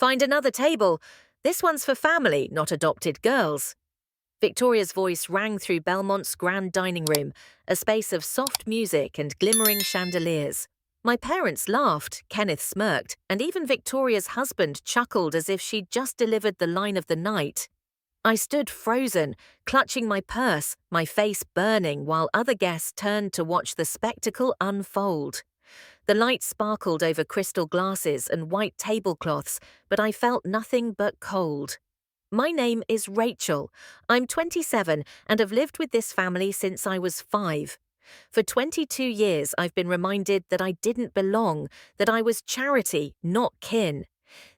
Find another table. This one's for family, not adopted girls. Victoria's voice rang through Belmont's grand dining room, a space of soft music and glimmering chandeliers. My parents laughed, Kenneth smirked, and even Victoria's husband chuckled as if she'd just delivered the line of the night. I stood frozen, clutching my purse, my face burning, while other guests turned to watch the spectacle unfold. The light sparkled over crystal glasses and white tablecloths, but I felt nothing but cold. My name is Rachel. I'm 27 and have lived with this family since I was 5. For 22 years, I've been reminded that I didn't belong, that I was charity, not kin.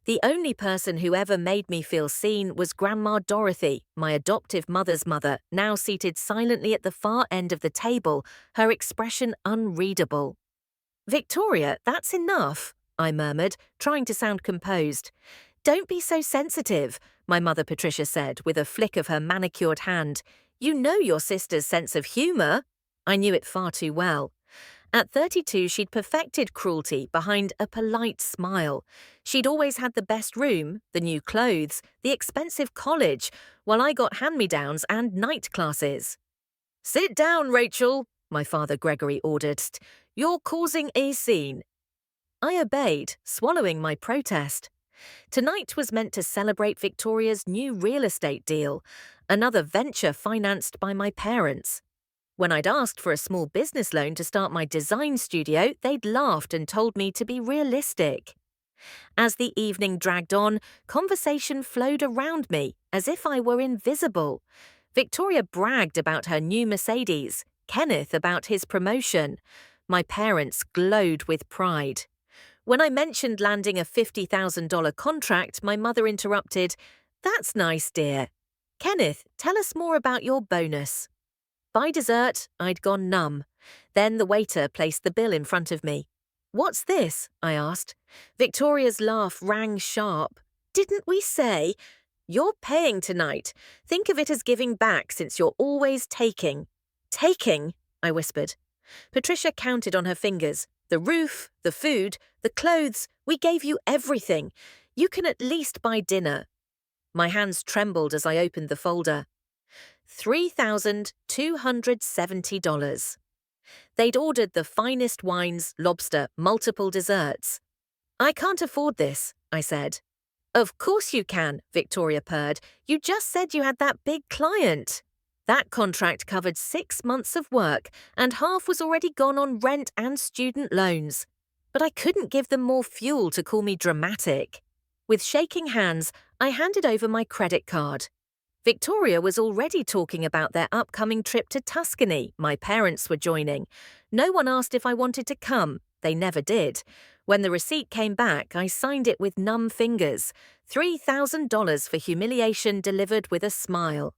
The only person who ever made me feel seen was Grandma Dorothy, my adoptive mother's mother, now seated silently at the far end of the table, her expression unreadable. "Victoria, that's enough," I murmured, trying to sound composed. "Don't be so sensitive," my mother Patricia said with a flick of her manicured hand. "You know your sister's sense of humour." I knew it far too well. At 32, she'd perfected cruelty behind a polite smile. She'd always had the best room, the new clothes, the expensive college, while I got hand-me-downs and night classes. "Sit down, Rachel," my father Gregory ordered. "You're causing a scene." I obeyed, swallowing my protest. Tonight was meant to celebrate Victoria's new real estate deal, another venture financed by my parents. When I'd asked for a small business loan to start my design studio, they'd laughed and told me to be realistic. As the evening dragged on, conversation flowed around me, as if I were invisible. Victoria bragged about her new Mercedes, Kenneth about his promotion. My parents glowed with pride. When I mentioned landing a $50,000 contract, my mother interrupted, "That's nice, dear. Kenneth, tell us more about your bonus." By dessert, I'd gone numb. Then the waiter placed the bill in front of me. "What's this?" I asked. Victoria's laugh rang sharp. "Didn't we say? You're paying tonight. Think of it as giving back since you're always taking." "Taking?" I whispered. Patricia counted on her fingers. "The roof, the food, the clothes, we gave you everything. You can at least buy dinner." My hands trembled as I opened the folder. $3,270. They'd ordered the finest wines, lobster, multiple desserts. "I can't afford this," I said. "Of course you can," Victoria purred. "You just said you had that big client." That contract covered 6 months of work, and half was already gone on rent and student loans. But I couldn't give them more fuel to call me dramatic. With shaking hands, I handed over my credit card. Victoria was already talking about their upcoming trip to Tuscany. My parents were joining. No one asked if I wanted to come. They never did. When the receipt came back, I signed it with numb fingers. $3,000 for humiliation delivered with a smile.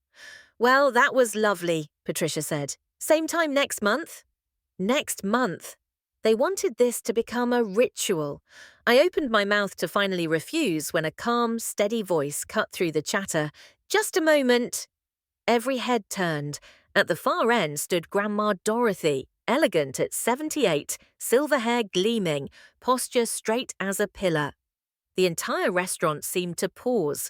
"Well, that was lovely," Patricia said. "Same time next month?" Next month. They wanted this to become a ritual. I opened my mouth to finally refuse when a calm, steady voice cut through the chatter. "Just a moment." Every head turned. At the far end stood Grandma Dorothy, elegant at 78, silver hair gleaming, posture straight as a pillar. The entire restaurant seemed to pause.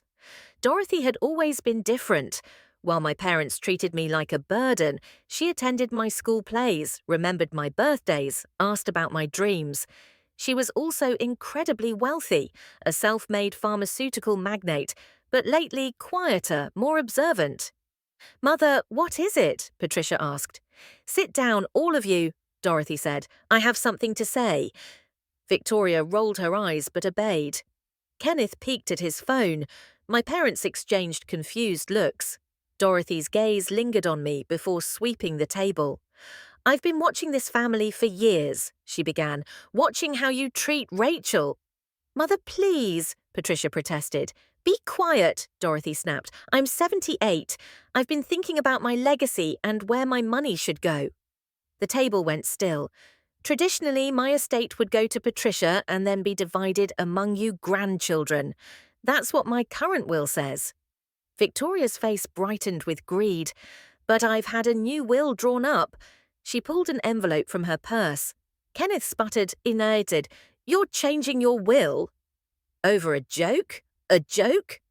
Dorothy had always been different. While my parents treated me like a burden, she attended my school plays, remembered my birthdays, asked about my dreams. She was also incredibly wealthy, a self-made pharmaceutical magnate, but lately quieter, more observant. "Mother, what is it?" Patricia asked. "Sit down, all of you," Dorothy said. "I have something to say." Victoria rolled her eyes but obeyed. Kenneth peeked at his phone. My parents exchanged confused looks. Dorothy's gaze lingered on me before sweeping the table. "I've been watching this family for years," she began, "watching how you treat Rachel." "Mother, please," Patricia protested. "Be quiet," Dorothy snapped. "I'm 78. I've been thinking about my legacy and where my money should go." The table went still. "Traditionally, my estate would go to Patricia and then be divided among you grandchildren. That's what my current will says." Victoria's face brightened with greed. "But I've had a new will drawn up." She pulled an envelope from her purse. Kenneth sputtered, elated, "You're changing your will?" "Over a joke?" A joke?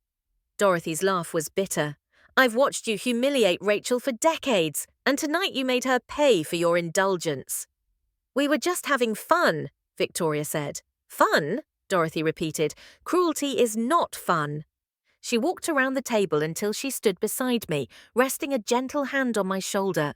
Dorothy's laugh was bitter. I've watched you humiliate Rachel for decades, and tonight you made her pay for your indulgence. We were just having fun, Victoria said. Fun? Dorothy repeated. Cruelty is not fun. She walked around the table until she stood beside me, resting a gentle hand on my shoulder.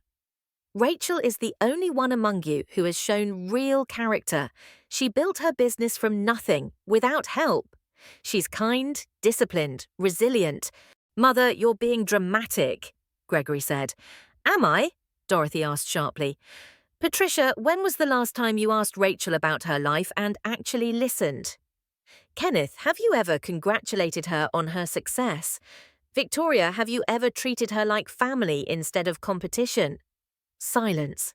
Rachel is the only one among you who has shown real character. She built her business from nothing, without help. She's kind, disciplined, resilient. Mother, you're being dramatic, Gregory said. Am I? Dorothy asked sharply. Patricia, when was the last time you asked Rachel about her life and actually listened? Kenneth, have you ever congratulated her on her success? Victoria, have you ever treated her like family instead of competition? Silence.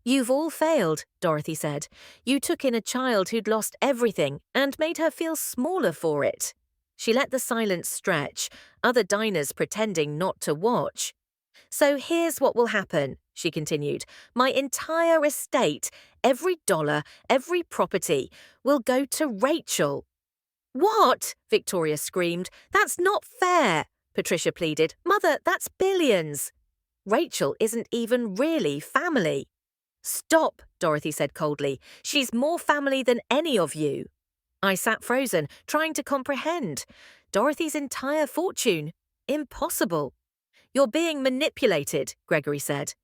You've all failed, Dorothy said. You took in a child who'd lost everything and made her feel smaller for it. She let the silence stretch, other diners pretending not to watch. So here's what will happen, she continued. My entire estate, every dollar, every property, will go to Rachel. What? Victoria screamed. That's not fair, Patricia pleaded. Mother, that's billions. Rachel isn't even really family. Stop, Dorothy said coldly. She's more family than any of you. I sat frozen, trying to comprehend. Dorothy's entire fortune? Impossible. You're being manipulated, Gregory said.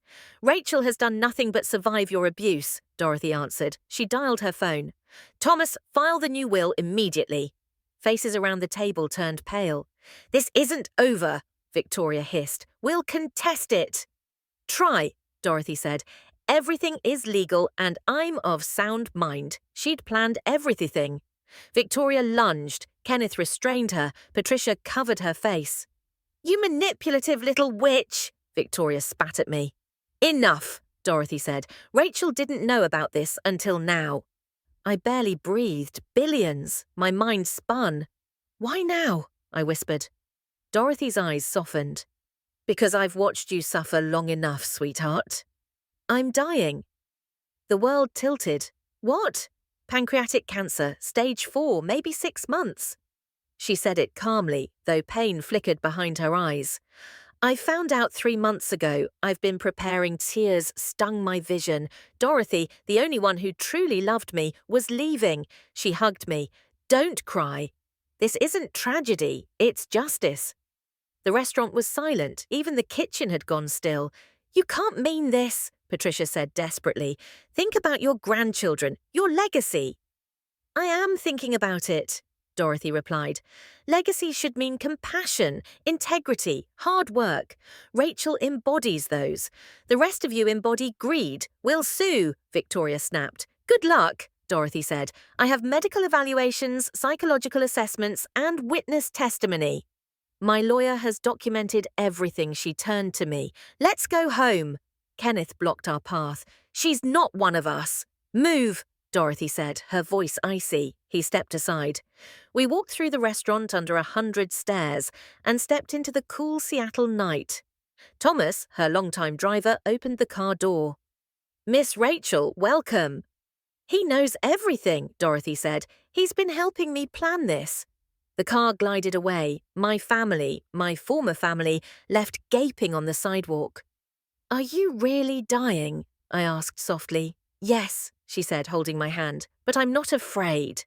Rachel has done nothing but survive your abuse, Dorothy answered. She dialed her phone. Thomas, file the new will immediately. Faces around the table turned pale. This isn't over, Victoria hissed. We'll contest it. Try, Dorothy said. Everything is legal and I'm of sound mind. She'd planned everything. Victoria lunged. Kenneth restrained her. Patricia covered her face. You manipulative little witch, Victoria spat at me. Enough, Dorothy said. Rachel didn't know about this until now. I barely breathed. Billions. My mind spun. Why now? I whispered. Dorothy's eyes softened. Because I've watched you suffer long enough, sweetheart. I'm dying. The world tilted. What? Pancreatic cancer, stage 4, maybe 6 months. She said it calmly, though pain flickered behind her eyes. I found out 3 months ago. I've been preparing. Tears stung my vision. Dorothy, the only one who truly loved me, was leaving. She hugged me. Don't cry. This isn't tragedy, it's justice. The restaurant was silent. Even the kitchen had gone still. You can't mean this, Patricia said desperately. Think about your grandchildren, your legacy. I am thinking about it, Dorothy replied. Legacy should mean compassion, integrity, hard work. Rachel embodies those. The rest of you embody greed. We'll sue, Victoria snapped. Good luck, Dorothy said. I have medical evaluations, psychological assessments, and witness testimony. My lawyer has documented everything. She turned to me. Let's go home. Kenneth blocked our path. She's not one of us. Move, Dorothy said, her voice icy. He stepped aside. We walked through the restaurant under 100 stairs and stepped into the cool Seattle night. Thomas, her longtime driver, opened the car door. Miss Rachel, welcome. He knows everything, Dorothy said. He's been helping me plan this. The car glided away. My family, my former family, left gaping on the sidewalk. Are you really dying? I asked softly. Yes, she said, holding my hand, but I'm not afraid.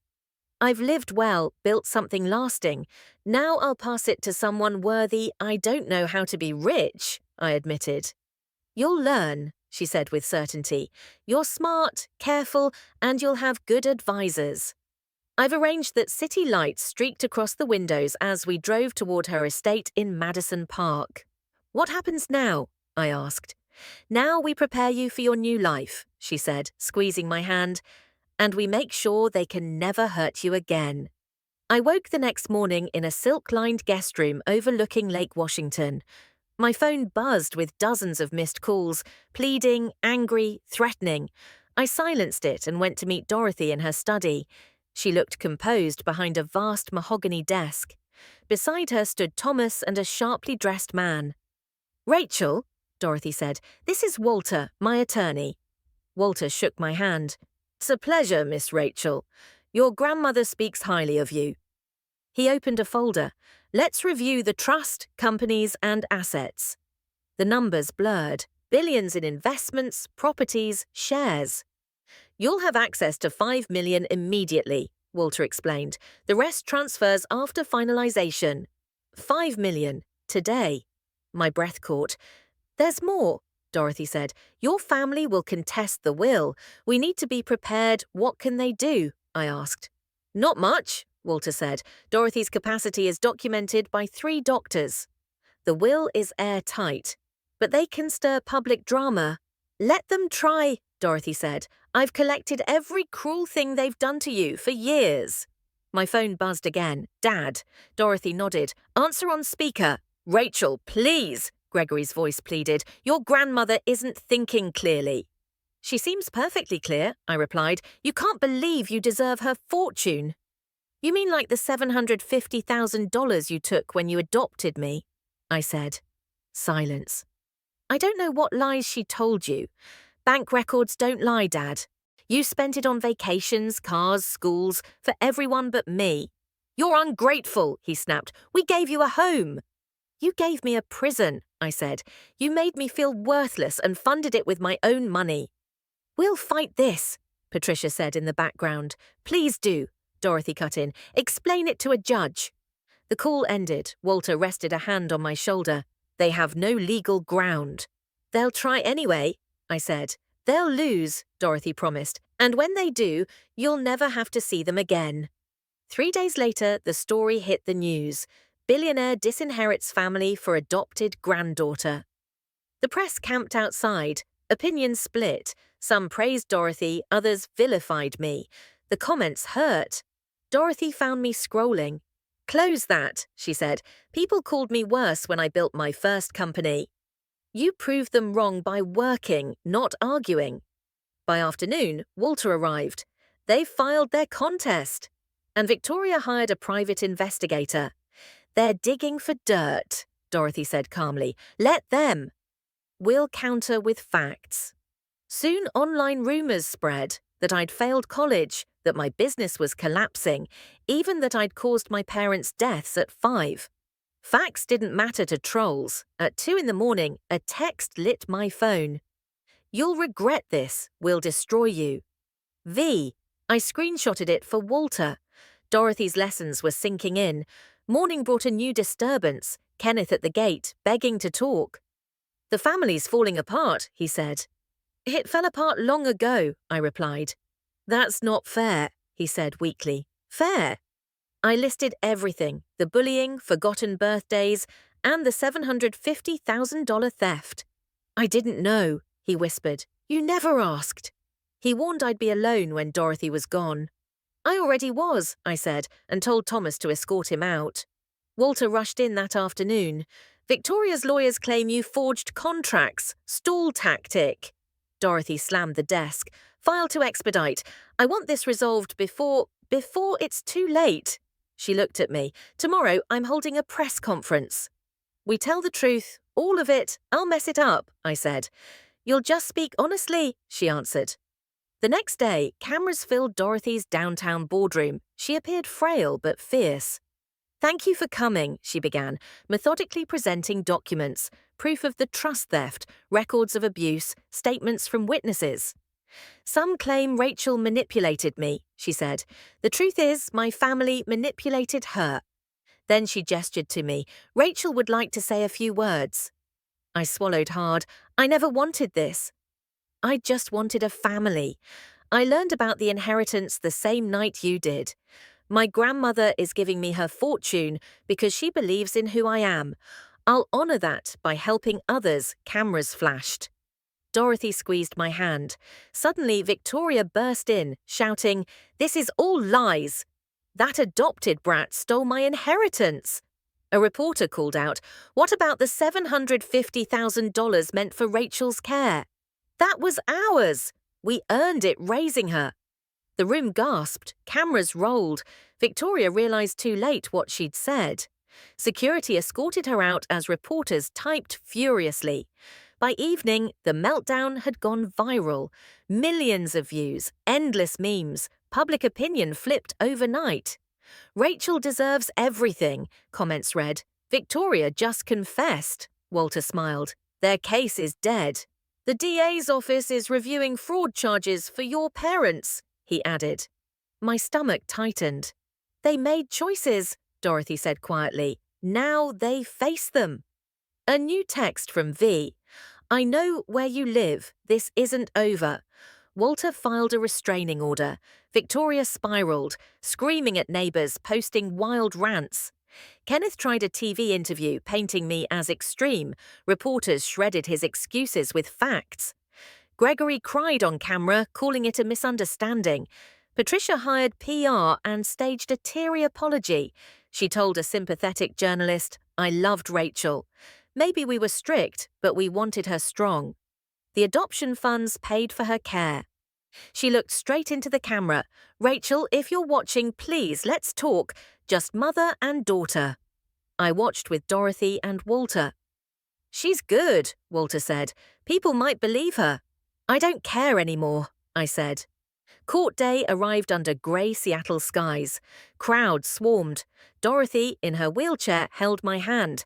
I've lived well, built something lasting. Now I'll pass it to someone worthy. I don't know how to be rich, I admitted. You'll learn, she said with certainty. You're smart, careful, and you'll have good advisors. I've arranged that city lights streaked across the windows as we drove toward her estate in Madison Park. What happens now? I asked. Now we prepare you for your new life, she said, squeezing my hand, and we make sure they can never hurt you again. I woke the next morning in a silk-lined guest room overlooking Lake Washington. My phone buzzed with dozens of missed calls, pleading, angry, threatening. I silenced it and went to meet Dorothy in her study. She looked composed behind a vast mahogany desk. Beside her stood Thomas and a sharply dressed man. Rachel, Dorothy said, this is Walter, my attorney. Walter shook my hand. It's a pleasure, Miss Rachel. Your grandmother speaks highly of you. He opened a folder. Let's review the trust, companies, and assets. The numbers blurred. Billions in investments, properties, shares. You'll have access to $5 million immediately, Walter explained. The rest transfers after finalization. $5 million. Today. My breath caught. There's more, Dorothy said. Your family will contest the will. We need to be prepared. What can they do? I asked. Not much, Walter said. Dorothy's capacity is documented by 3 doctors. The will is airtight, but they can stir public drama. Let them try, Dorothy said. I've collected every cruel thing they've done to you for years. My phone buzzed again. Dad. Dorothy nodded. Answer on speaker. Rachel, please, Gregory's voice pleaded. Your grandmother isn't thinking clearly. She seems perfectly clear, I replied. You can't believe you deserve her fortune. You mean like the $750,000 you took when you adopted me? I said. Silence. I don't know what lies she told you. Bank records don't lie, Dad. You spent it on vacations, cars, schools, for everyone but me. You're ungrateful, he snapped. We gave you a home. You gave me a prison, I said. You made me feel worthless and funded it with my own money. We'll fight this, Patricia said in the background. Please do, Dorothy cut in. Explain it to a judge. The call ended. Walter rested a hand on my shoulder. They have no legal ground. They'll try anyway, I said. They'll lose, Dorothy promised, and when they do, you'll never have to see them again. 3 days later, the story hit the news. Billionaire disinherits family for adopted granddaughter. The press camped outside. Opinions split. Some praised Dorothy, others vilified me. The comments hurt. Dorothy found me scrolling. Close that, she said. People called me worse when I built my first company. You proved them wrong by working, not arguing. By afternoon, Walter arrived. They filed their contest. And Victoria hired a private investigator. They're digging for dirt, Dorothy said calmly. Let them. We'll counter with facts. Soon online rumors spread that I'd failed college, that my business was collapsing, even that I'd caused my parents' deaths at 5. Facts didn't matter to trolls. At 2 a.m, a text lit my phone. You'll regret this. We'll destroy you. V. I screenshotted it for Walter. Dorothy's lessons were sinking in. Morning brought a new disturbance. Kenneth at the gate, begging to talk. The family's falling apart, he said. It fell apart long ago, I replied. That's not fair, he said weakly. Fair? I listed everything, the bullying, forgotten birthdays, and the $750,000 theft. I didn't know, he whispered. You never asked. He warned I'd be alone when Dorothy was gone. I already was, I said, and told Thomas to escort him out. Walter rushed in that afternoon. Victoria's lawyers claim you forged contracts. Stall tactic. Dorothy slammed the desk. File to expedite. I want this resolved before it's too late. She looked at me. Tomorrow I'm holding a press conference. We tell the truth, all of it. I'll mess it up, I said. You'll just speak honestly, she answered. The next day, cameras filled Dorothy's downtown boardroom. She appeared frail but fierce. Thank you for coming, she began, methodically presenting documents, proof of the trust theft, records of abuse, statements from witnesses. Some claim Rachel manipulated me, she said. The truth is, my family manipulated her. Then she gestured to me. Rachel would like to say a few words. I swallowed hard. I never wanted this. I just wanted a family. I learned about the inheritance the same night you did. My grandmother is giving me her fortune because she believes in who I am. I'll honor that by helping others, cameras flashed. Dorothy squeezed my hand. Suddenly, Victoria burst in, shouting, This is all lies. That adopted brat stole my inheritance. A reporter called out, What about the $750,000 meant for Rachel's care? That was ours. We earned it raising her. The room gasped. Cameras rolled. Victoria realized too late what she'd said. Security escorted her out as reporters typed furiously. By evening, the meltdown had gone viral. Millions of views, endless memes, public opinion flipped overnight. Rachel deserves everything, comments read. Victoria just confessed, Walter smiled. Their case is dead. The DA's office is reviewing fraud charges for your parents, he added. My stomach tightened. They made choices, Dorothy said quietly. Now they face them. A new text from V. I know where you live. This isn't over. Walter filed a restraining order. Victoria spiraled, screaming at neighbors, posting wild rants. Kenneth tried a TV interview, painting me as extreme. Reporters shredded his excuses with facts. Gregory cried on camera, calling it a misunderstanding. Patricia hired PR and staged a teary apology. She told a sympathetic journalist, I loved Rachel. Maybe we were strict, but we wanted her strong. The adoption funds paid for her care. She looked straight into the camera. Rachel, if you're watching, please, let's talk. Just mother and daughter. I watched with Dorothy and Walter. She's good, Walter said. People might believe her. I don't care anymore, I said. Court day arrived under grey Seattle skies. Crowds swarmed. Dorothy, in her wheelchair, held my hand.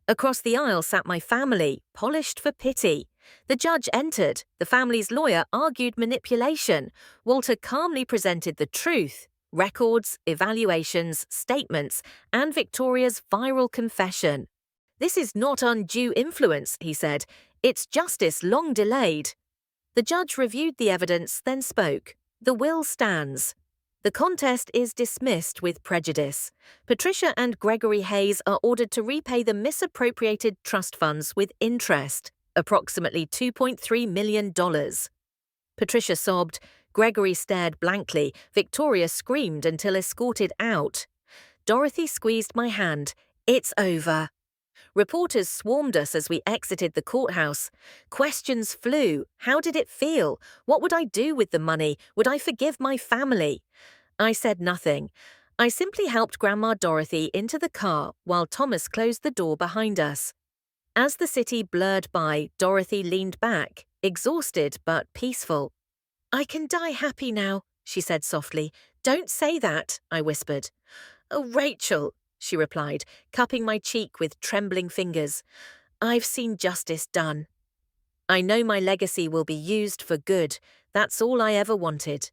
Across the aisle sat my family, polished for pity. The judge entered. The family's lawyer argued manipulation. Walter calmly presented the truth. Records, evaluations, statements, and Victoria's viral confession. This is not undue influence, he said. It's justice long delayed. The judge reviewed the evidence, then spoke. The will stands. The contest is dismissed with prejudice. Patricia and Gregory Hayes are ordered to repay the misappropriated trust funds with interest, approximately $2.3 million. Patricia sobbed. Gregory stared blankly. Victoria screamed until escorted out. Dorothy squeezed my hand. It's over. Reporters swarmed us as we exited the courthouse. Questions flew. How did it feel? What would I do with the money? Would I forgive my family? I said nothing. I simply helped Grandma Dorothy into the car while Thomas closed the door behind us. As the city blurred by, Dorothy leaned back, exhausted but peaceful. I can die happy now, she said softly. Don't say that, I whispered. Oh, Rachel, she replied, cupping my cheek with trembling fingers. I've seen justice done. I know my legacy will be used for good. That's all I ever wanted.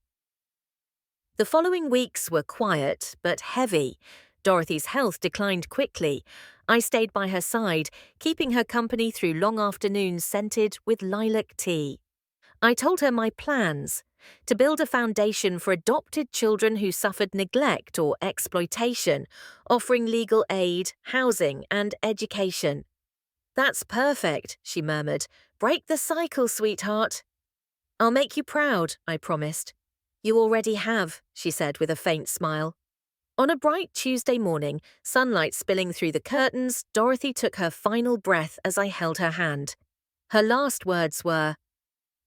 The following weeks were quiet but heavy. Dorothy's health declined quickly. I stayed by her side, keeping her company through long afternoons scented with lilac tea. I told her my plans: to build a foundation for adopted children who suffered neglect or exploitation, offering legal aid, housing, and education. That's perfect, she murmured. Break the cycle, sweetheart. I'll make you proud, I promised. You already have, she said with a faint smile. On a bright Tuesday morning, sunlight spilling through the curtains, Dorothy took her final breath as I held her hand. Her last words were,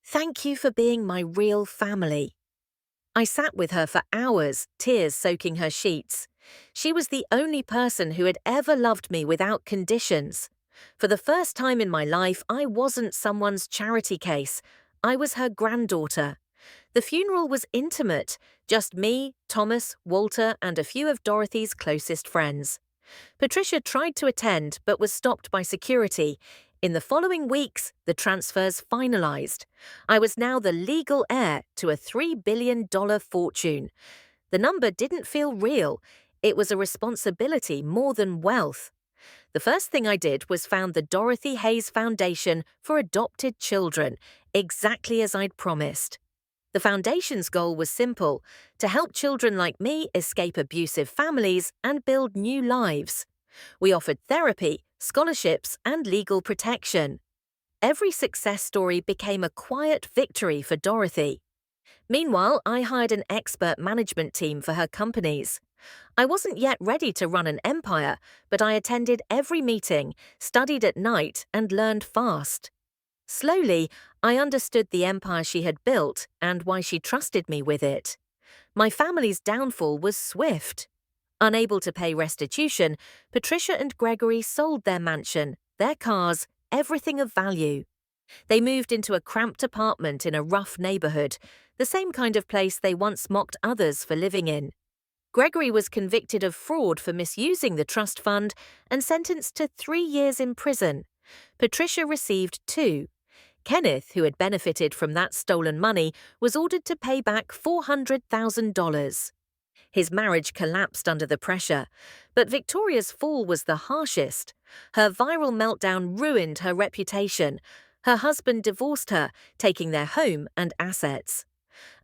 Thank you for being my real family. I sat with her for hours, tears soaking her sheets. She was the only person who had ever loved me without conditions. For the first time in my life, I wasn't someone's charity case. I was her granddaughter. The funeral was intimate, just me, Thomas, Walter, and a few of Dorothy's closest friends. Patricia tried to attend but was stopped by security. In the following weeks, the transfers finalized. I was now the legal heir to a $3 billion fortune. The number didn't feel real. It was a responsibility more than wealth. The first thing I did was found the Dorothy Hayes Foundation for Adopted Children, exactly as I'd promised. The foundation's goal was simple: to help children like me escape abusive families and build new lives. We offered therapy, scholarships, and legal protection. Every success story became a quiet victory for Dorothy. Meanwhile, I hired an expert management team for her companies. I wasn't yet ready to run an empire, but I attended every meeting, studied at night, and learned fast. Slowly, I understood the empire she had built and why she trusted me with it. My family's downfall was swift. Unable to pay restitution, Patricia and Gregory sold their mansion, their cars, everything of value. They moved into a cramped apartment in a rough neighborhood, the same kind of place they once mocked others for living in. Gregory was convicted of fraud for misusing the trust fund and sentenced to 3 years in prison. Patricia received 2. Kenneth, who had benefited from that stolen money, was ordered to pay back $400,000. His marriage collapsed under the pressure, but Victoria's fall was the harshest. Her viral meltdown ruined her reputation. Her husband divorced her, taking their home and assets.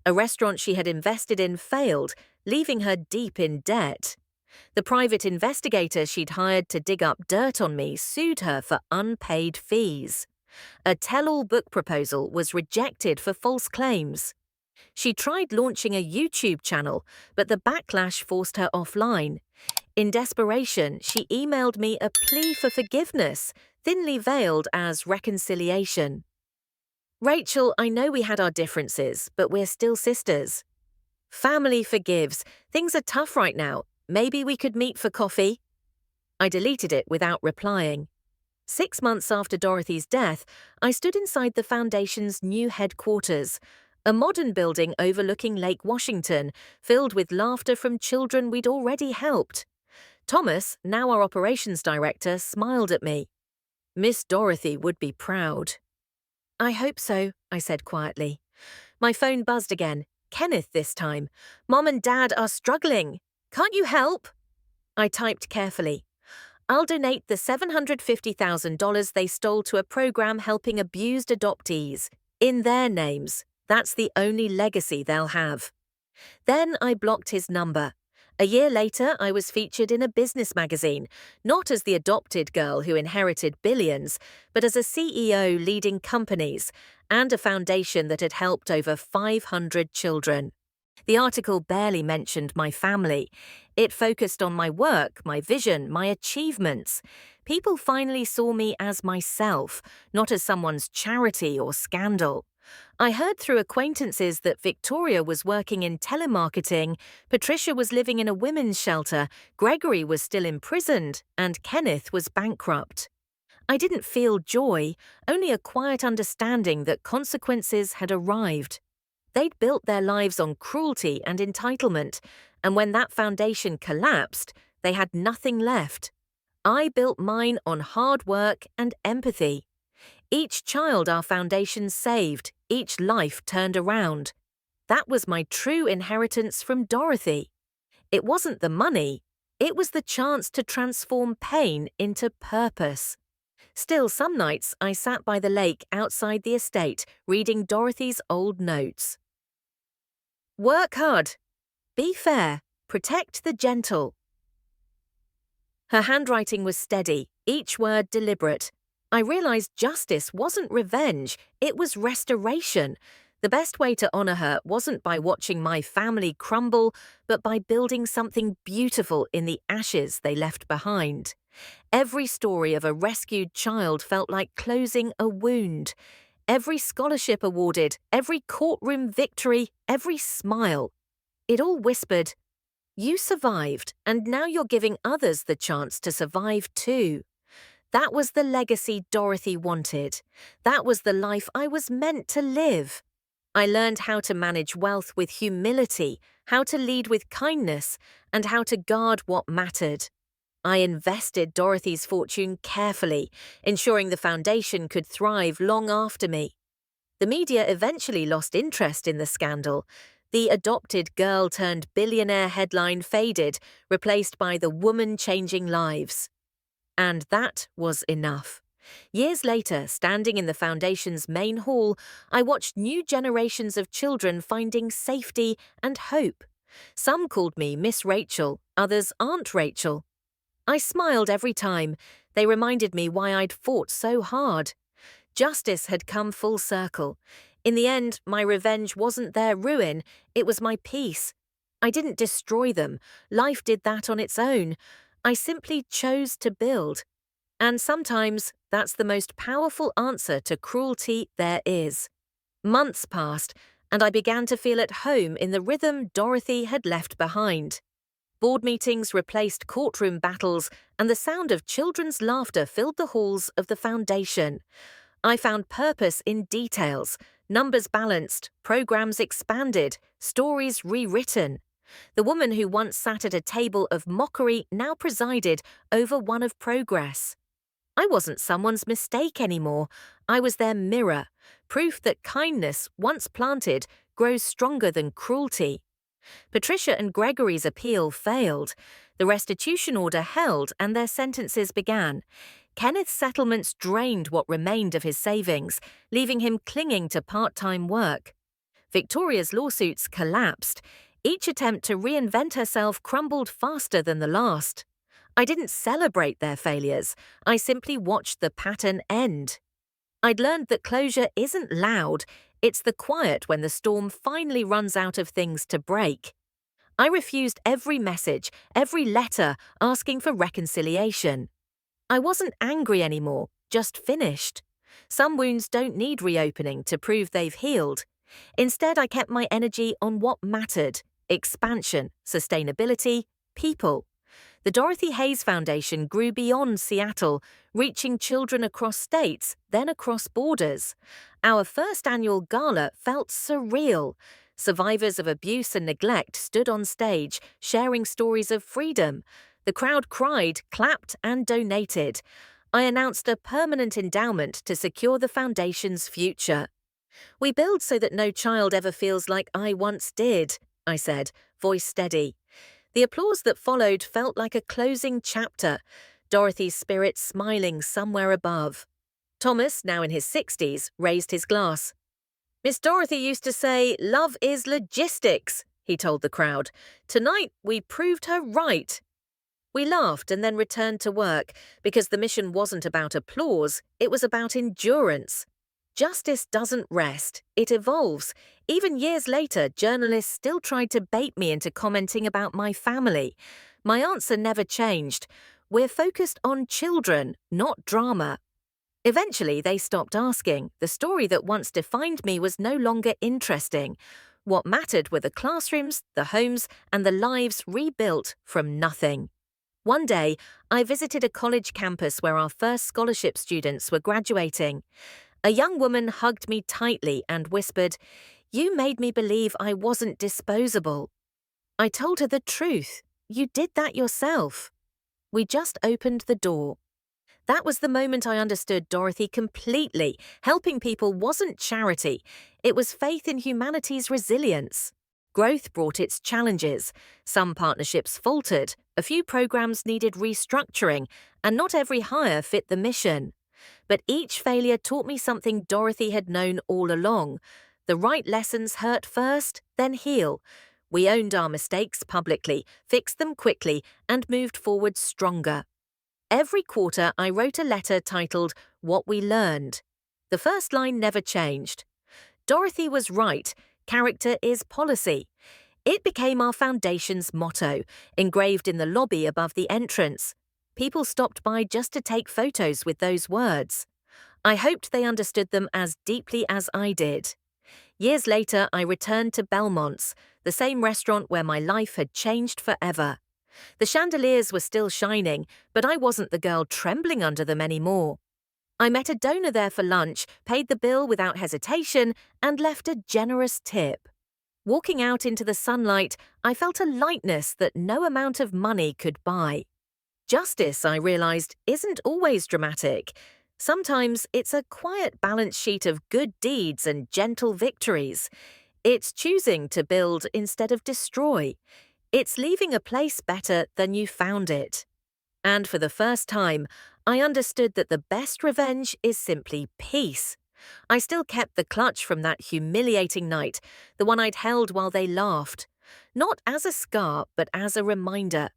A restaurant she had invested in failed, leaving her deep in debt. The private investigator she'd hired to dig up dirt on me sued her for unpaid fees. A tell-all book proposal was rejected for false claims. She tried launching a YouTube channel, but the backlash forced her offline. In desperation, she emailed me a plea for forgiveness, thinly veiled as reconciliation. "Rachel, I know we had our differences, but we're still sisters." "Family forgives. Things are tough right now. Maybe we could meet for coffee?" I deleted it without replying. 6 months after Dorothy's death, I stood inside the Foundation's new headquarters, a modern building overlooking Lake Washington, filled with laughter from children we'd already helped. Thomas, now our operations director, smiled at me. "Miss Dorothy would be proud." "I hope so," I said quietly. My phone buzzed again. Kenneth this time. "Mom and Dad are struggling. Can't you help?" I typed carefully. "I'll donate the $750,000 they stole to a program helping abused adoptees. In their names. That's the only legacy they'll have." Then I blocked his number. A year later, I was featured in a business magazine, not as the adopted girl who inherited billions, but as a CEO leading companies and a foundation that had helped over 500 children. The article barely mentioned my family. It focused on my work, my vision, my achievements. People finally saw me as myself, not as someone's charity or scandal. I heard through acquaintances that Victoria was working in telemarketing, Patricia was living in a women's shelter, Gregory was still imprisoned, and Kenneth was bankrupt. I didn't feel joy, only a quiet understanding that consequences had arrived. They'd built their lives on cruelty and entitlement, and when that foundation collapsed, they had nothing left. I built mine on hard work and empathy. Each child our foundation saved, each life turned around. That was my true inheritance from Dorothy. It wasn't the money, it was the chance to transform pain into purpose. Still, some nights I sat by the lake outside the estate, reading Dorothy's old notes. "Work hard. Be fair. Protect the gentle." Her handwriting was steady, each word deliberate. I realized justice wasn't revenge, it was restoration. The best way to honor her wasn't by watching my family crumble, but by building something beautiful in the ashes they left behind. Every story of a rescued child felt like closing a wound. Every scholarship awarded, every courtroom victory, every smile. It all whispered, "You survived, and now you're giving others the chance to survive too." That was the legacy Dorothy wanted. That was the life I was meant to live. I learned how to manage wealth with humility, how to lead with kindness, and how to guard what mattered. I invested Dorothy's fortune carefully, ensuring the foundation could thrive long after me. The media eventually lost interest in the scandal. The adopted girl turned billionaire headline faded, replaced by the woman changing lives. And that was enough. Years later, standing in the Foundation's main hall, I watched new generations of children finding safety and hope. Some called me Miss Rachel, others Aunt Rachel. I smiled every time. They reminded me why I'd fought so hard. Justice had come full circle. In the end, my revenge wasn't their ruin, it was my peace. I didn't destroy them. Life did that on its own. I simply chose to build. And sometimes that's the most powerful answer to cruelty there is. Months passed, and I began to feel at home in the rhythm Dorothy had left behind. Board meetings replaced courtroom battles, and the sound of children's laughter filled the halls of the Foundation. I found purpose in details, numbers balanced, programs expanded, stories rewritten. The woman who once sat at a table of mockery now presided over one of progress. I wasn't someone's mistake anymore. I was their mirror, proof that kindness, once planted, grows stronger than cruelty. Patricia and Gregory's appeal failed. The restitution order held and their sentences began. Kenneth's settlements drained what remained of his savings, leaving him clinging to part-time work. Victoria's lawsuits collapsed. Each attempt to reinvent herself crumbled faster than the last. I didn't celebrate their failures. I simply watched the pattern end. I'd learned that closure isn't loud. It's the quiet when the storm finally runs out of things to break. I refused every message, every letter asking for reconciliation. I wasn't angry anymore, just finished. Some wounds don't need reopening to prove they've healed. Instead, I kept my energy on what mattered: expansion, sustainability, people. The Dorothy Hayes Foundation grew beyond Seattle, reaching children across states, then across borders. Our first annual gala felt surreal. Survivors of abuse and neglect stood on stage, sharing stories of freedom. The crowd cried, clapped, and donated. I announced a permanent endowment to secure the foundation's future. "We build so that no child ever feels like I once did," I said, voice steady. The applause that followed felt like a closing chapter, Dorothy's spirit smiling somewhere above. Thomas, now in his 60s, raised his glass. "Miss Dorothy used to say, 'Love is logistics,'" he told the crowd. "Tonight, we proved her right." We laughed and then returned to work, because the mission wasn't about applause, it was about endurance. Justice doesn't rest, it evolves. Even years later, journalists still tried to bait me into commenting about my family. My answer never changed. We're focused on children, not drama. Eventually, they stopped asking. The story that once defined me was no longer interesting. What mattered were the classrooms, the homes, and the lives rebuilt from nothing. One day, I visited a college campus where our first scholarship students were graduating. A young woman hugged me tightly and whispered, "You made me believe I wasn't disposable." I told her the truth. "You did that yourself." We just opened the door. That was the moment I understood Dorothy completely. Helping people wasn't charity. It was faith in humanity's resilience. Growth brought its challenges. Some partnerships faltered, a few programs needed restructuring, and not every hire fit the mission. But each failure taught me something Dorothy had known all along. The right lessons hurt first, then heal. We owned our mistakes publicly, fixed them quickly, and moved forward stronger. Every quarter, I wrote a letter titled, "What We Learned." The first line never changed. Dorothy was right. Character is policy. It became our foundation's motto, engraved in the lobby above the entrance. People stopped by just to take photos with those words. I hoped they understood them as deeply as I did. Years later, I returned to Belmont's, the same restaurant where my life had changed forever. The chandeliers were still shining, but I wasn't the girl trembling under them anymore. I met a donor there for lunch, paid the bill without hesitation, and left a generous tip. Walking out into the sunlight, I felt a lightness that no amount of money could buy. Justice, I realized, isn't always dramatic. Sometimes it's a quiet balance sheet of good deeds and gentle victories. It's choosing to build instead of destroy. It's leaving a place better than you found it. And for the first time, I understood that the best revenge is simply peace. I still kept the clutch from that humiliating night, the one I'd held while they laughed. Not as a scar, but as a reminder.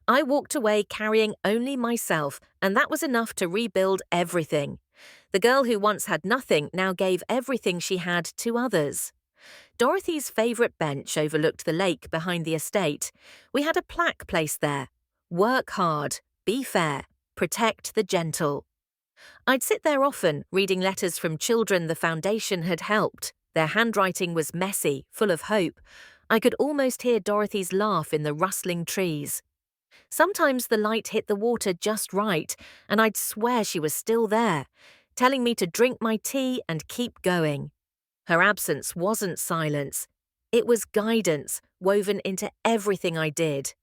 I walked away carrying only myself, and that was enough to rebuild everything. The girl who once had nothing now gave everything she had to others. Dorothy's favourite bench overlooked the lake behind the estate. We had a plaque placed there. "Work hard, be fair, protect the gentle." I'd sit there often, reading letters from children the foundation had helped. Their handwriting was messy, full of hope. I could almost hear Dorothy's laugh in the rustling trees. Sometimes the light hit the water just right, and I'd swear she was still there, telling me to drink my tea and keep going. Her absence wasn't silence. It was guidance woven into everything I did.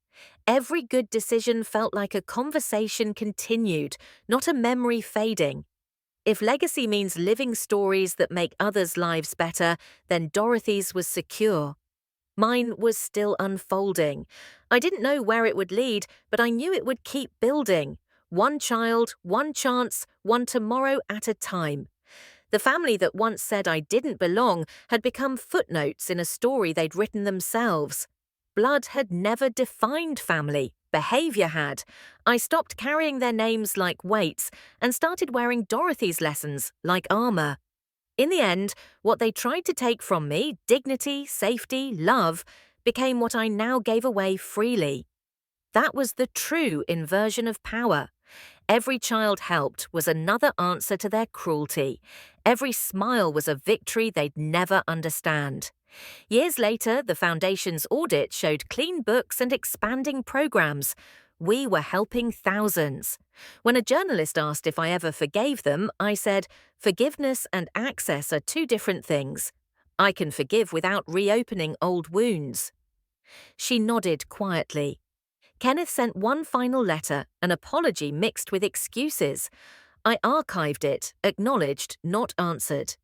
Every good decision felt like a conversation continued, not a memory fading. If legacy means living stories that make others' lives better, then Dorothy's was secure. Mine was still unfolding. I didn't know where it would lead, but I knew it would keep building. One child, one chance, one tomorrow at a time. The family that once said I didn't belong had become footnotes in a story they'd written themselves. Blood had never defined family. Behavior had. I stopped carrying their names like weights and started wearing Dorothy's lessons like armor. In the end, what they tried to take from me, dignity, safety, love, became what I now gave away freely. That was the true inversion of power. Every child helped was another answer to their cruelty. Every smile was a victory they'd never understand. Years later, the Foundation's audit showed clean books and expanding programs. We were helping thousands. When a journalist asked if I ever forgave them, I said, forgiveness and access are two different things. I can forgive without reopening old wounds. She nodded quietly. Kenneth sent one final letter, an apology mixed with excuses. I archived it, acknowledged, not answered.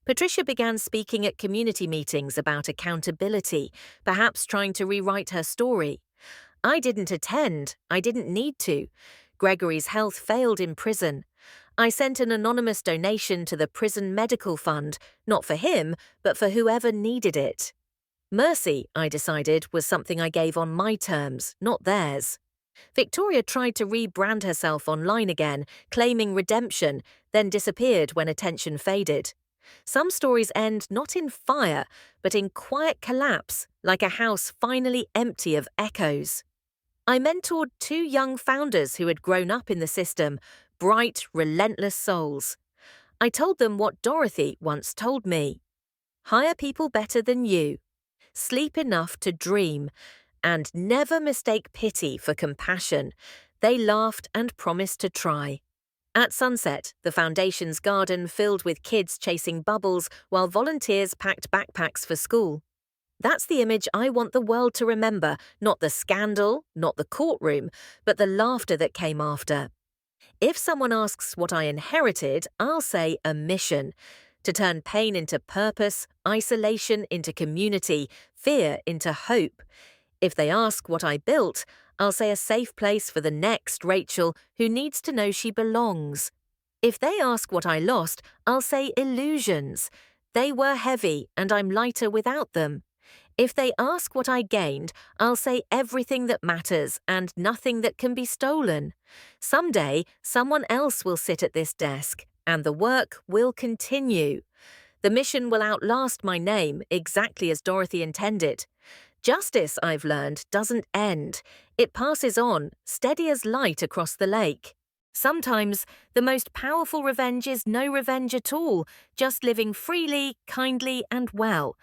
Patricia began speaking at community meetings about accountability, perhaps trying to rewrite her story. I didn't attend. I didn't need to. Gregory's health failed in prison. I sent an anonymous donation to the prison medical fund, not for him, but for whoever needed it. Mercy, I decided, was something I gave on my terms, not theirs. Victoria tried to rebrand herself online again, claiming redemption, then disappeared when attention faded. Some stories end not in fire, but in quiet collapse, like a house finally empty of echoes. I mentored two young founders who had grown up in the system, bright, relentless souls. I told them what Dorothy once told me. Hire people better than you. Sleep enough to dream. And never mistake pity for compassion. They laughed and promised to try. At sunset, the Foundation's garden filled with kids chasing bubbles while volunteers packed backpacks for school. That's the image I want the world to remember, not the scandal, not the courtroom, but the laughter that came after. If someone asks what I inherited, I'll say a mission. To turn pain into purpose, isolation into community, fear into hope. If they ask what I built, I'll say a safe place for the next Rachel who needs to know she belongs. If they ask what I lost, I'll say illusions. They were heavy and I'm lighter without them. If they ask what I gained, I'll say everything that matters and nothing that can be stolen. Someday, someone else will sit at this desk, and the work will continue. The mission will outlast my name, exactly as Dorothy intended. Justice, I've learned, doesn't end. It passes on, steady as light across the lake. Sometimes, the most powerful revenge is no revenge at all, just living freely, kindly, and well.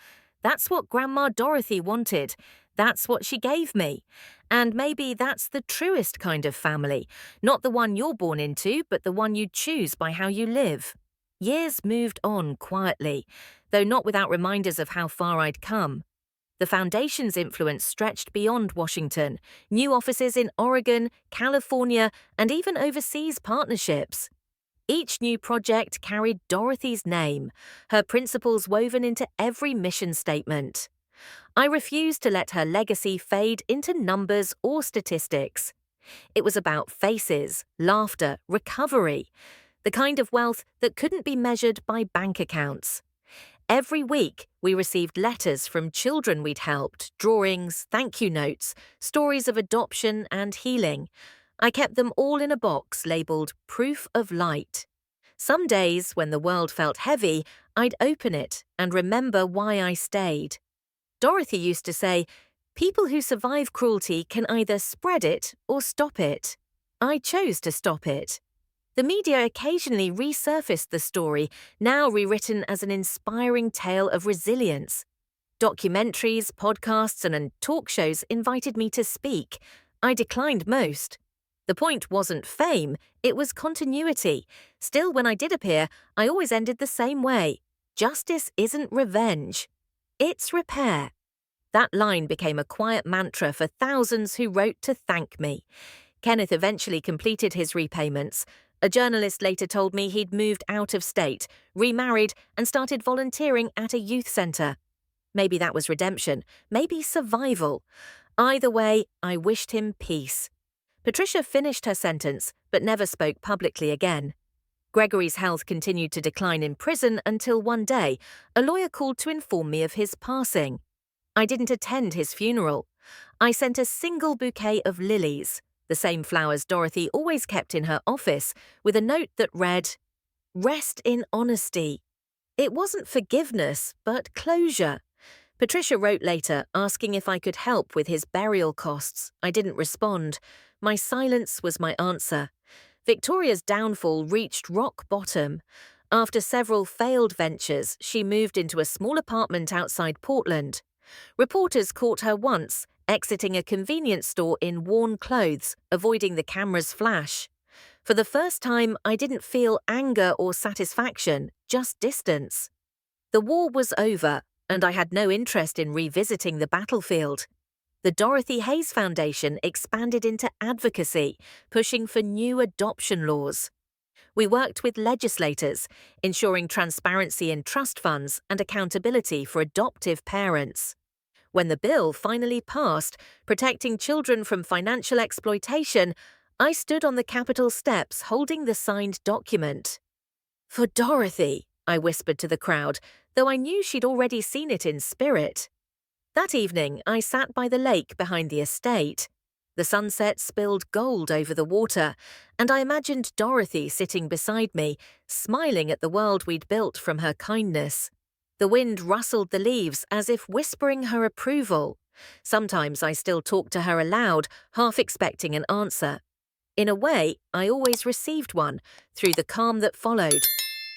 That's what Grandma Dorothy wanted. That's what she gave me. And maybe that's the truest kind of family. Not the one you're born into, but the one you choose by how you live. Years moved on quietly, though not without reminders of how far I'd come. The Foundation's influence stretched beyond Washington, new offices in Oregon, California, and even overseas partnerships. Each new project carried Dorothy's name, her principles woven into every mission statement. I refused to let her legacy fade into numbers or statistics. It was about faces, laughter, recovery, the kind of wealth that couldn't be measured by bank accounts. Every week, we received letters from children we'd helped, drawings, thank you notes, stories of adoption and healing. I kept them all in a box labeled Proof of Light. Some days, when the world felt heavy, I'd open it and remember why I stayed. Dorothy used to say, people who survive cruelty can either spread it or stop it. I chose to stop it. The media occasionally resurfaced the story, now rewritten as an inspiring tale of resilience. Documentaries, podcasts, and talk shows invited me to speak. I declined most. The point wasn't fame, it was continuity. Still, when I did appear, I always ended the same way. Justice isn't revenge. It's repair. That line became a quiet mantra for thousands who wrote to thank me. Kenneth eventually completed his repayments. A journalist later told me he'd moved out of state, remarried, and started volunteering at a youth centre. Maybe that was redemption, maybe survival. Either way, I wished him peace. Patricia finished her sentence, but never spoke publicly again. Gregory's health continued to decline in prison until one day, a lawyer called to inform me of his passing. I didn't attend his funeral. I sent a single bouquet of lilies, the same flowers Dorothy always kept in her office, with a note that read, "Rest in honesty." It wasn't forgiveness, but closure. Patricia wrote later, asking if I could help with his burial costs. I didn't respond. My silence was my answer. Victoria's downfall reached rock bottom. After several failed ventures, she moved into a small apartment outside Portland. Reporters caught her once, exiting a convenience store in worn clothes, avoiding the camera's flash. For the first time, I didn't feel anger or satisfaction, just distance. The war was over, and I had no interest in revisiting the battlefield. The Dorothy Hayes Foundation expanded into advocacy, pushing for new adoption laws. We worked with legislators, ensuring transparency in trust funds and accountability for adoptive parents. When the bill finally passed, protecting children from financial exploitation, I stood on the Capitol steps holding the signed document. "For Dorothy," I whispered to the crowd, though I knew she'd already seen it in spirit. That evening, I sat by the lake behind the estate. The sunset spilled gold over the water, and I imagined Dorothy sitting beside me, smiling at the world we'd built from her kindness. The wind rustled the leaves as if whispering her approval. Sometimes I still talked to her aloud, half expecting an answer. In a way, I always received one, through the calm that followed.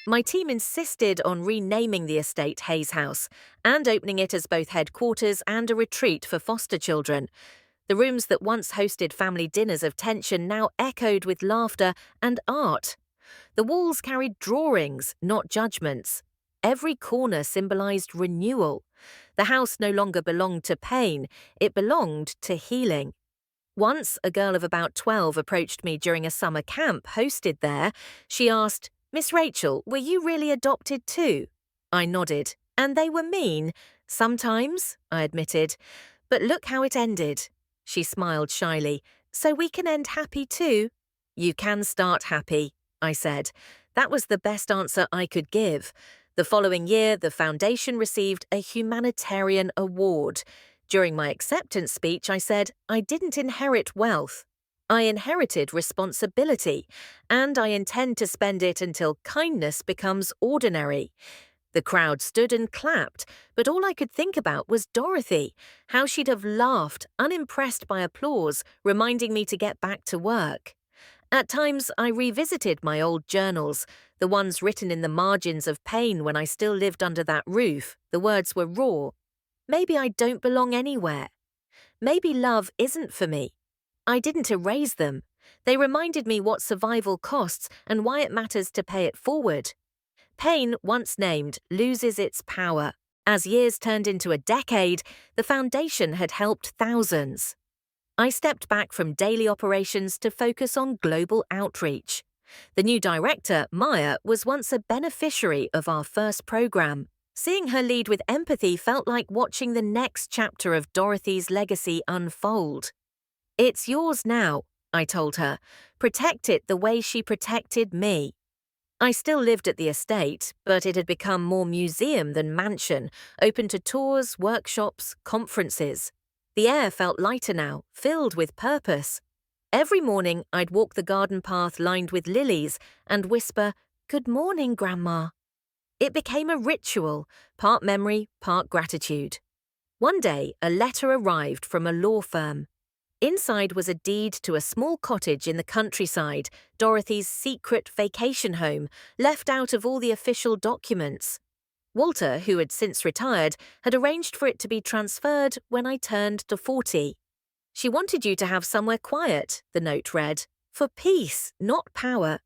My team insisted on renaming the estate Hayes House and opening it as both headquarters and a retreat for foster children. The rooms that once hosted family dinners of tension now echoed with laughter and art. The walls carried drawings, not judgments. Every corner symbolized renewal. The house no longer belonged to pain, it belonged to healing. Once, a girl of about 12 approached me during a summer camp hosted there. She asked, "Miss Rachel, were you really adopted too?" I nodded. "And they were mean?" "Sometimes," I admitted. "But look how it ended." She smiled shyly. "So we can end happy too?" "You can start happy," I said. That was the best answer I could give. The following year, the foundation received a humanitarian award. During my acceptance speech, I said, I didn't inherit wealth. I inherited responsibility, and I intend to spend it until kindness becomes ordinary. The crowd stood and clapped, but all I could think about was Dorothy, how she'd have laughed, unimpressed by applause, reminding me to get back to work. At times, I revisited my old journals, the ones written in the margins of pain when I still lived under that roof. The words were raw. Maybe I don't belong anywhere. Maybe love isn't for me. I didn't erase them. They reminded me what survival costs and why it matters to pay it forward. Pain, once named, loses its power. As years turned into a decade, the foundation had helped thousands. I stepped back from daily operations to focus on global outreach. The new director, Maya, was once a beneficiary of our first program. Seeing her lead with empathy felt like watching the next chapter of Dorothy's legacy unfold. "It's yours now," I told her. "Protect it the way she protected me." I still lived at the estate, but it had become more museum than mansion, open to tours, workshops, conferences. The air felt lighter now, filled with purpose. Every morning, I'd walk the garden path lined with lilies and whisper, "Good morning, Grandma." It became a ritual, part memory, part gratitude. One day, a letter arrived from a law firm. Inside was a deed to a small cottage in the countryside, Dorothy's secret vacation home, left out of all the official documents. Walter, who had since retired, had arranged for it to be transferred when I turned to 40. "She wanted you to have somewhere quiet," the note read, "for peace, not power."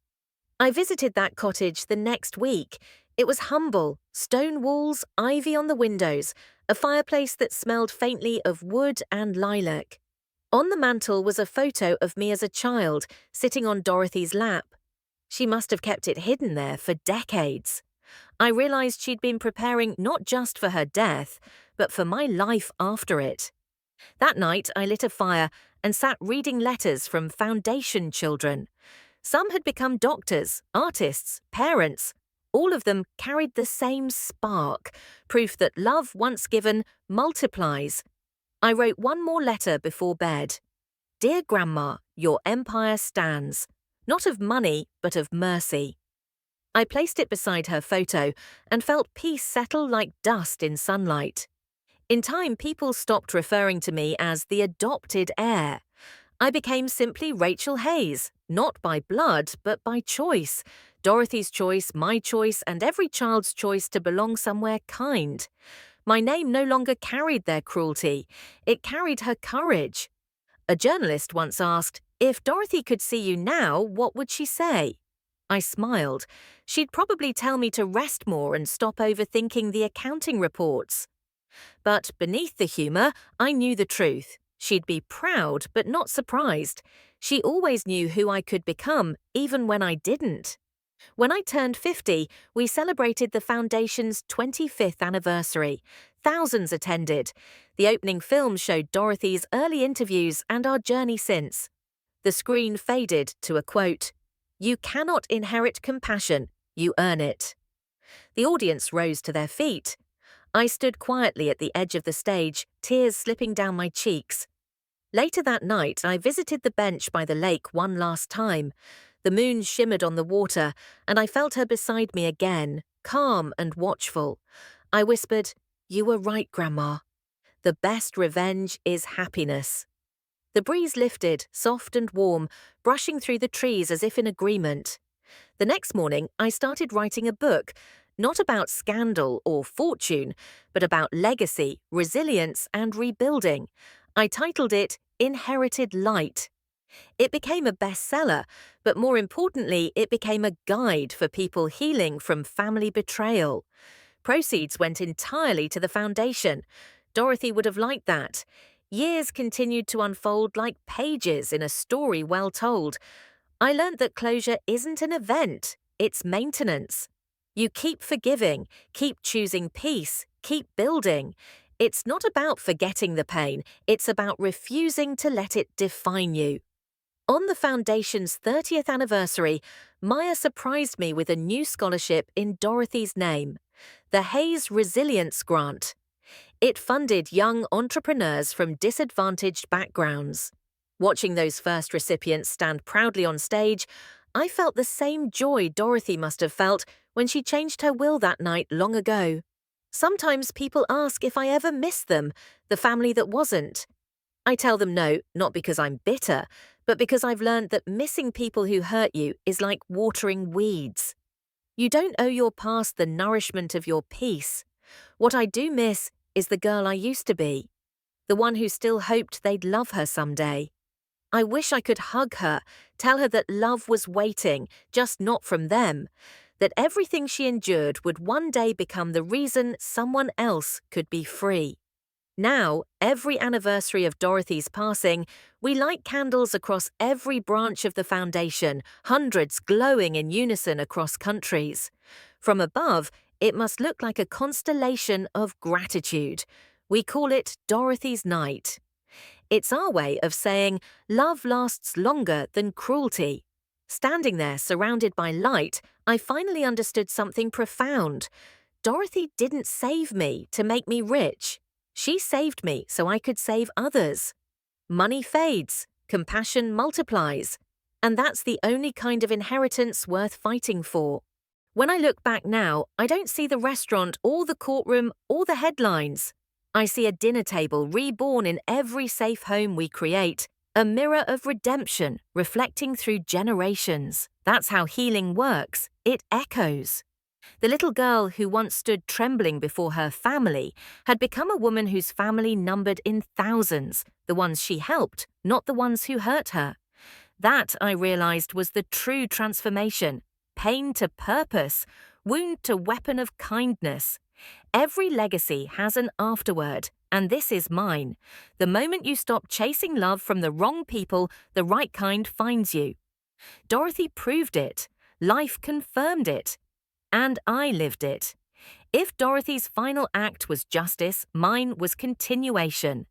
I visited that cottage the next week. It was humble, stone walls, ivy on the windows, a fireplace that smelled faintly of wood and lilac. On the mantel was a photo of me as a child, sitting on Dorothy's lap. She must have kept it hidden there for decades. I realized she'd been preparing not just for her death, but for my life after it. That night, I lit a fire and sat reading letters from foundation children. Some had become doctors, artists, parents. All of them carried the same spark, proof that love once given multiplies. I wrote one more letter before bed. Dear Grandma, your empire stands, not of money, but of mercy. I placed it beside her photo and felt peace settle like dust in sunlight. In time, people stopped referring to me as the adopted heir. I became simply Rachel Hayes, not by blood, but by choice. Dorothy's choice, my choice, and every child's choice to belong somewhere kind. My name no longer carried their cruelty. It carried her courage. A journalist once asked, if Dorothy could see you now, what would she say? I smiled. She'd probably tell me to rest more and stop overthinking the accounting reports. But beneath the humour, I knew the truth. She'd be proud, but not surprised. She always knew who I could become, even when I didn't. When I turned 50, we celebrated the Foundation's 25th anniversary. Thousands attended. The opening film showed Dorothy's early interviews and our journey since. The screen faded to a quote, "You cannot inherit compassion, you earn it." The audience rose to their feet. I stood quietly at the edge of the stage, tears slipping down my cheeks. Later that night, I visited the bench by the lake one last time. The moon shimmered on the water, and I felt her beside me again, calm and watchful. I whispered, "You were right, Grandma. The best revenge is happiness." The breeze lifted, soft and warm, brushing through the trees as if in agreement. The next morning, I started writing a book, not about scandal or fortune, but about legacy, resilience, and rebuilding. I titled it Inherited Light. It became a bestseller, but more importantly, it became a guide for people healing from family betrayal. Proceeds went entirely to the foundation. Dorothy would have liked that. Years continued to unfold like pages in a story well told. I learned that closure isn't an event, it's maintenance. You keep forgiving, keep choosing peace, keep building. It's not about forgetting the pain, it's about refusing to let it define you. On the Foundation's 30th anniversary, Maya surprised me with a new scholarship in Dorothy's name, the Hayes Resilience Grant. It funded young entrepreneurs from disadvantaged backgrounds. Watching those first recipients stand proudly on stage, I felt the same joy Dorothy must have felt when she changed her will that night long ago. Sometimes people ask if I ever miss them, the family that wasn't. I tell them no, not because I'm bitter, but because I've learned that missing people who hurt you is like watering weeds. You don't owe your past the nourishment of your peace. What I do miss is the girl I used to be, the one who still hoped they'd love her someday. I wish I could hug her, tell her that love was waiting, just not from them, that everything she endured would one day become the reason someone else could be free. Now, every anniversary of Dorothy's passing, we light candles across every branch of the Foundation, hundreds glowing in unison across countries. From above, it must look like a constellation of gratitude. We call it Dorothy's Night. It's our way of saying love lasts longer than cruelty. Standing there, surrounded by light, I finally understood something profound. Dorothy didn't save me to make me rich. She saved me so I could save others. Money fades, compassion multiplies, and that's the only kind of inheritance worth fighting for. When I look back now, I don't see the restaurant or the courtroom or the headlines. I see a dinner table reborn in every safe home we create, a mirror of redemption reflecting through generations. That's how healing works. It echoes. The little girl who once stood trembling before her family had become a woman whose family numbered in thousands, the ones she helped, not the ones who hurt her. That, I realized, was the true transformation. Pain to purpose, wound to weapon of kindness. Every legacy has an afterword, and this is mine. The moment you stop chasing love from the wrong people, the right kind finds you. Dorothy proved it. Life confirmed it. And I lived it. If Dorothy's final act was justice, mine was continuation.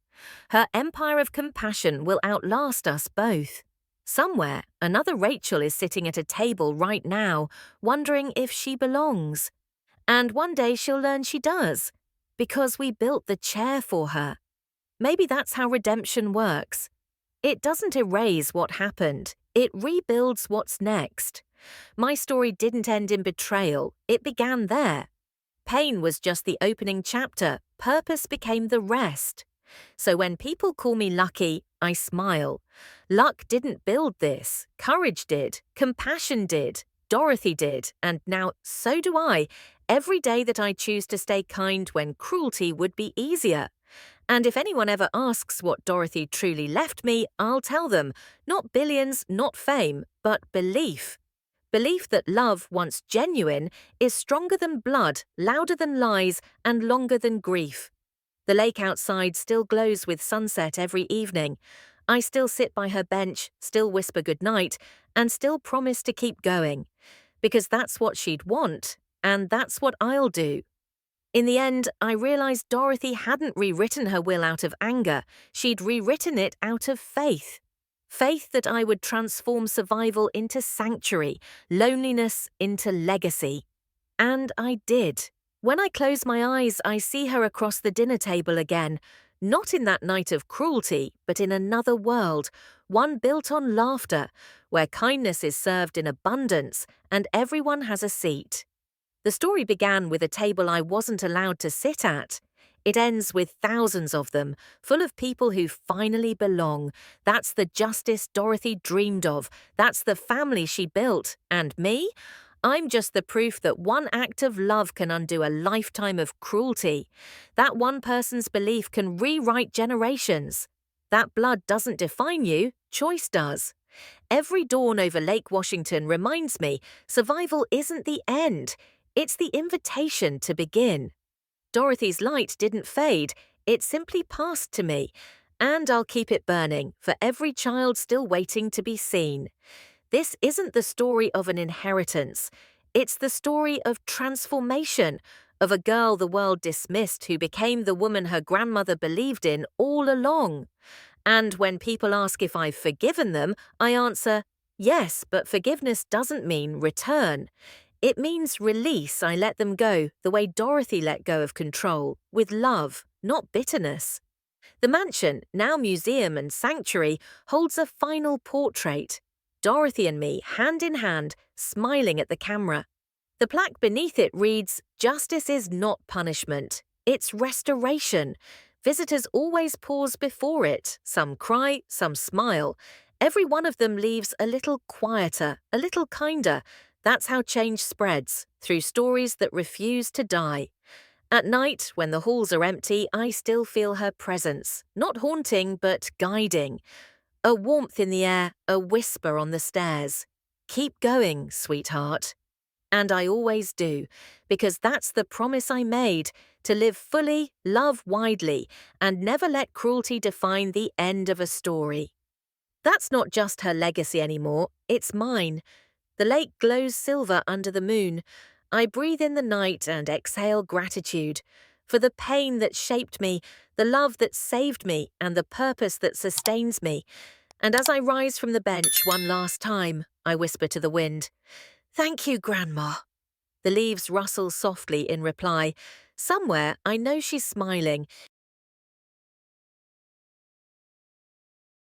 Her empire of compassion will outlast us both. Somewhere, another Rachel is sitting at a table right now, wondering if she belongs. And one day she'll learn she does, because we built the chair for her. Maybe that's how redemption works. It doesn't erase what happened, it rebuilds what's next. My story didn't end in betrayal, it began there. Pain was just the opening chapter, purpose became the rest. So when people call me lucky, I smile. Luck didn't build this, courage did, compassion did, Dorothy did, and now so do I, every day that I choose to stay kind when cruelty would be easier. And if anyone ever asks what Dorothy truly left me, I'll tell them, not billions, not fame, but belief. Belief that love, once genuine, is stronger than blood, louder than lies, and longer than grief. The lake outside still glows with sunset every evening. I still sit by her bench, still whisper goodnight, and still promise to keep going. Because that's what she'd want, and that's what I'll do. In the end, I realized Dorothy hadn't rewritten her will out of anger, she'd rewritten it out of faith. Faith that I would transform survival into sanctuary, loneliness into legacy. And I did. When I close my eyes, I see her across the dinner table again, not in that night of cruelty, but in another world, one built on laughter, where kindness is served in abundance and everyone has a seat. The story began with a table I wasn't allowed to sit at. It ends with thousands of them, full of people who finally belong. That's the justice Dorothy dreamed of. That's the family she built. And me? I'm just the proof that one act of love can undo a lifetime of cruelty. That one person's belief can rewrite generations. That blood doesn't define you, choice does. Every dawn over Lake Washington reminds me survival isn't the end. It's the invitation to begin. Dorothy's light didn't fade, it simply passed to me, and I'll keep it burning for every child still waiting to be seen. This isn't the story of an inheritance, it's the story of transformation, of a girl the world dismissed who became the woman her grandmother believed in all along. And when people ask if I've forgiven them, I answer, yes, but forgiveness doesn't mean return. It means release. I let them go, the way Dorothy let go of control, with love, not bitterness. The mansion, now museum and sanctuary, holds a final portrait. Dorothy and me, hand in hand, smiling at the camera. The plaque beneath it reads, "Justice is not punishment, it's restoration." Visitors always pause before it. Some cry, some smile. Every one of them leaves a little quieter, a little kinder. That's how change spreads, through stories that refuse to die. At night, when the halls are empty, I still feel her presence, not haunting, but guiding. A warmth in the air, a whisper on the stairs. Keep going, sweetheart. And I always do, because that's the promise I made, to live fully, love widely, and never let cruelty define the end of a story. That's not just her legacy anymore, it's mine. The lake glows silver under the moon. I breathe in the night and exhale gratitude for the pain that shaped me, the love that saved me, and the purpose that sustains me. And as I rise from the bench one last time, I whisper to the wind, "Thank you, Grandma." The leaves rustle softly in reply. Somewhere, I know she's smiling,